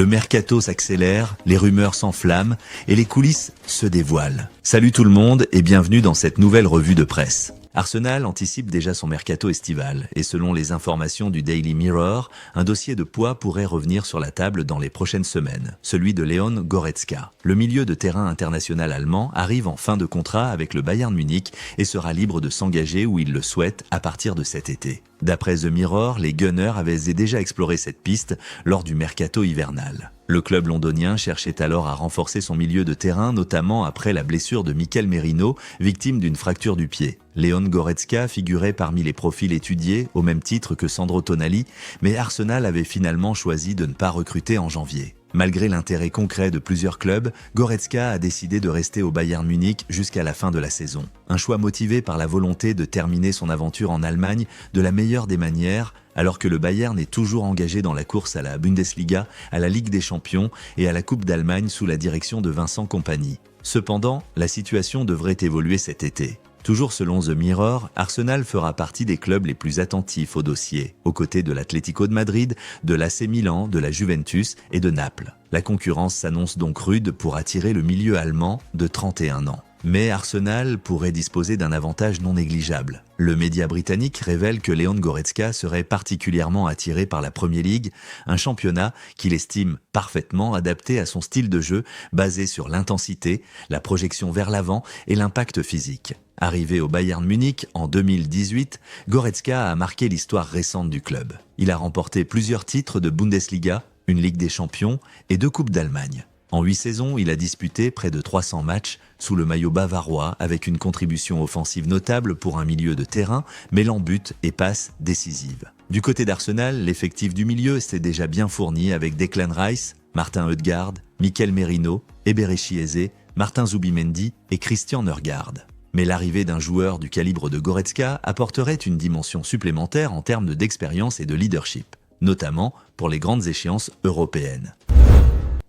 Le mercato s'accélère, les rumeurs s'enflamment et les coulisses se dévoilent. Salut tout le monde et bienvenue dans cette nouvelle revue de presse. Arsenal anticipe déjà son mercato estival et selon les informations du Daily Mirror, un dossier de poids pourrait revenir sur la table dans les prochaines semaines, celui de Leon Goretzka. Le milieu de terrain international allemand arrive en fin de contrat avec le Bayern Munich et sera libre de s'engager où il le souhaite à partir de cet été. D'après The Mirror, les Gunners avaient déjà exploré cette piste lors du mercato hivernal. Le club londonien cherchait alors à renforcer son milieu de terrain, notamment après la blessure de Mikel Merino, victime d'une fracture du pied. Leon Goretzka figurait parmi les profils étudiés, au même titre que Sandro Tonali, mais Arsenal avait finalement choisi de ne pas recruter en janvier. Malgré l'intérêt concret de plusieurs clubs, Goretzka a décidé de rester au Bayern Munich jusqu'à la fin de la saison. Un choix motivé par la volonté de terminer son aventure en Allemagne de la meilleure des manières, alors que le Bayern est toujours engagé dans la course à la Bundesliga, à la Ligue des Champions et à la Coupe d'Allemagne sous la direction de Vincent Kompany. Cependant, la situation devrait évoluer cet été. Toujours selon The Mirror, Arsenal fera partie des clubs les plus attentifs au dossier, aux côtés de l'Atlético de Madrid, de l'AC Milan, de la Juventus et de Naples. La concurrence s'annonce donc rude pour attirer le milieu allemand de 31 ans. Mais Arsenal pourrait disposer d'un avantage non négligeable. Le média britannique révèle que Leon Goretzka serait particulièrement attiré par la Premier League, un championnat qu'il estime parfaitement adapté à son style de jeu, basé sur l'intensité, la projection vers l'avant et l'impact physique. Arrivé au Bayern Munich en 2018, Goretzka a marqué l'histoire récente du club. Il a remporté plusieurs titres de Bundesliga, une Ligue des Champions et 2 Coupes d'Allemagne. En 8 saisons, il a disputé près de 300 matchs sous le maillot bavarois avec une contribution offensive notable pour un milieu de terrain, mêlant buts et passes décisives. Du côté d'Arsenal, l'effectif du milieu s'est déjà bien fourni avec Declan Rice, Martin Ødegaard, Mikel Merino, Eberechi Eze, Martin Zubimendi et Christian Nørgaard. Mais l'arrivée d'un joueur du calibre de Goretzka apporterait une dimension supplémentaire en termes d'expérience et de leadership, notamment pour les grandes échéances européennes.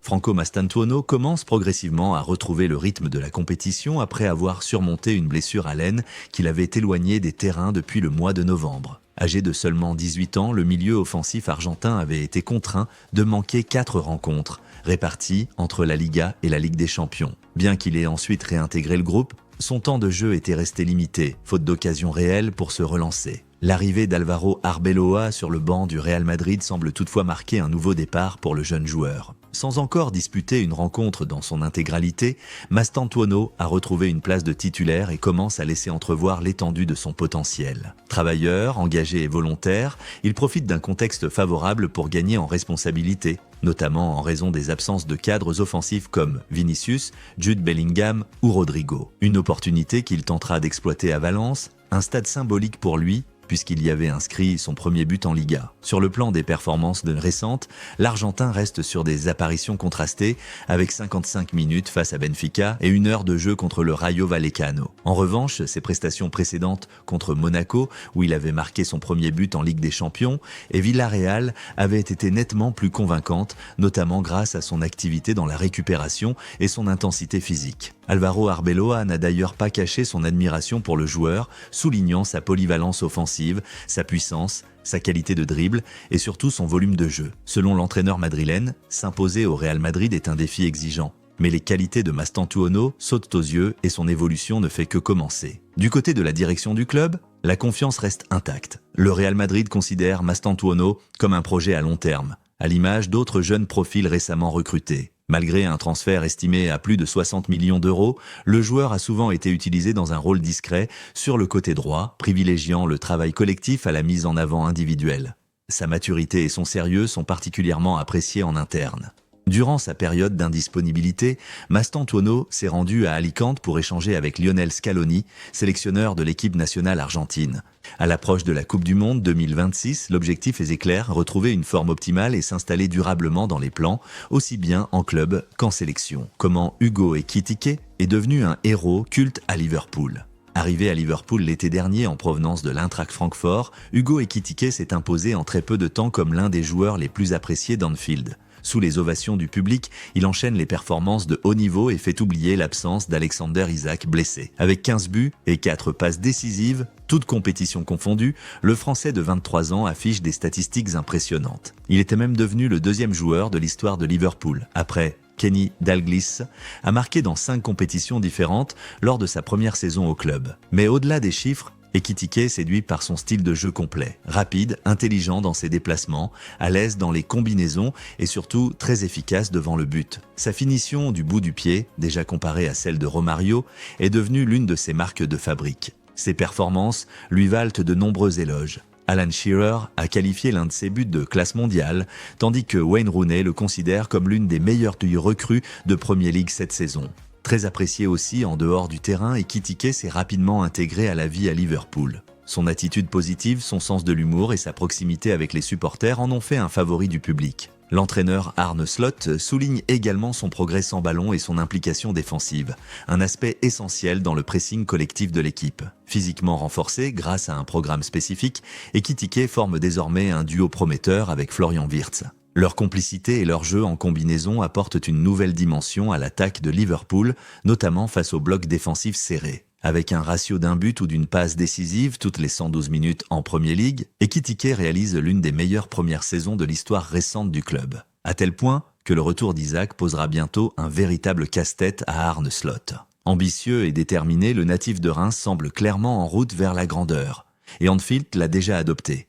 Franco Mastantuono commence progressivement à retrouver le rythme de la compétition après avoir surmonté une blessure à l'aine qu'il avait éloigné des terrains depuis le mois de novembre. Âgé de seulement 18 ans, le milieu offensif argentin avait été contraint de manquer 4 rencontres, réparties entre la Liga et la Ligue des Champions. Bien qu'il ait ensuite réintégré le groupe, son temps de jeu était resté limité, faute d'occasion réelle pour se relancer. L'arrivée d'Alvaro Arbeloa sur le banc du Real Madrid semble toutefois marquer un nouveau départ pour le jeune joueur. Sans encore disputer une rencontre dans son intégralité, Mastantuono a retrouvé une place de titulaire et commence à laisser entrevoir l'étendue de son potentiel. Travailleur, engagé et volontaire, il profite d'un contexte favorable pour gagner en responsabilité, notamment en raison des absences de cadres offensifs comme Vinicius, Jude Bellingham ou Rodrigo. Une opportunité qu'il tentera d'exploiter à Valence, un stade symbolique pour lui, puisqu'il y avait inscrit son premier but en Liga. Sur le plan des performances récentes, l'Argentin reste sur des apparitions contrastées avec 55 minutes face à Benfica et 1 heure de jeu contre le Rayo Vallecano. En revanche, ses prestations précédentes contre Monaco, où il avait marqué son premier but en Ligue des Champions, et Villarreal avaient été nettement plus convaincantes, notamment grâce à son activité dans la récupération et son intensité physique. Alvaro Arbeloa n'a d'ailleurs pas caché son admiration pour le joueur, soulignant sa polyvalence offensive, sa puissance, sa qualité de dribble et surtout son volume de jeu. Selon l'entraîneur madrilène, s'imposer au Real Madrid est un défi exigeant. Mais les qualités de Mastantuono sautent aux yeux et son évolution ne fait que commencer. Du côté de la direction du club, la confiance reste intacte. Le Real Madrid considère Mastantuono comme un projet à long terme, à l'image d'autres jeunes profils récemment recrutés. Malgré un transfert estimé à plus de 60 millions d'euros, le joueur a souvent été utilisé dans un rôle discret sur le côté droit, privilégiant le travail collectif à la mise en avant individuelle. Sa maturité et son sérieux sont particulièrement appréciés en interne. Durant sa période d'indisponibilité, Mastantuono s'est rendu à Alicante pour échanger avec Lionel Scaloni, sélectionneur de l'équipe nationale argentine. À l'approche de la Coupe du Monde 2026, l'objectif est clair, retrouver une forme optimale et s'installer durablement dans les plans, aussi bien en club qu'en sélection. Comment Hugo Ekitike est devenu un héros culte à Liverpool. Arrivé à Liverpool l'été dernier en provenance de l'Eintracht Francfort, Hugo Ekitike s'est imposé en très peu de temps comme l'un des joueurs les plus appréciés d'Anfield. Sous les ovations du public, il enchaîne les performances de haut niveau et fait oublier l'absence d'Alexander Isak blessé. Avec 15 buts et 4 passes décisives, toutes compétitions confondues, le Français de 23 ans affiche des statistiques impressionnantes. Il était même devenu le deuxième joueur de l'histoire de Liverpool, après Kenny Dalglish, a marqué dans 5 compétitions différentes lors de sa première saison au club. Mais au-delà des chiffres, Ekitike séduit par son style de jeu complet, rapide, intelligent dans ses déplacements, à l'aise dans les combinaisons et surtout très efficace devant le but. Sa finition du bout du pied, déjà comparée à celle de Romario, est devenue l'une de ses marques de fabrique. Ses performances lui valent de nombreux éloges. Alan Shearer a qualifié l'un de ses buts de classe mondiale, tandis que Wayne Rooney le considère comme l'une des meilleures recrues de Premier League cette saison. Très apprécié aussi en dehors du terrain, Ekitike s'est rapidement intégré à la vie à Liverpool. Son attitude positive, son sens de l'humour et sa proximité avec les supporters en ont fait un favori du public. L'entraîneur Arne Slot souligne également son progrès sans ballon et son implication défensive, un aspect essentiel dans le pressing collectif de l'équipe. Physiquement renforcé grâce à un programme spécifique, Ekitike forme désormais un duo prometteur avec Florian Wirtz. Leur complicité et leur jeu en combinaison apportent une nouvelle dimension à l'attaque de Liverpool, notamment face au bloc défensif serré. Avec un ratio d'un but ou d'une passe décisive toutes les 112 minutes en Premier League, Ekitike réalise l'une des meilleures premières saisons de l'histoire récente du club. À tel point que le retour d'Isak posera bientôt un véritable casse-tête à Arne Slot. Ambitieux et déterminé, le natif de Reims semble clairement en route vers la grandeur. Et Anfield l'a déjà adopté.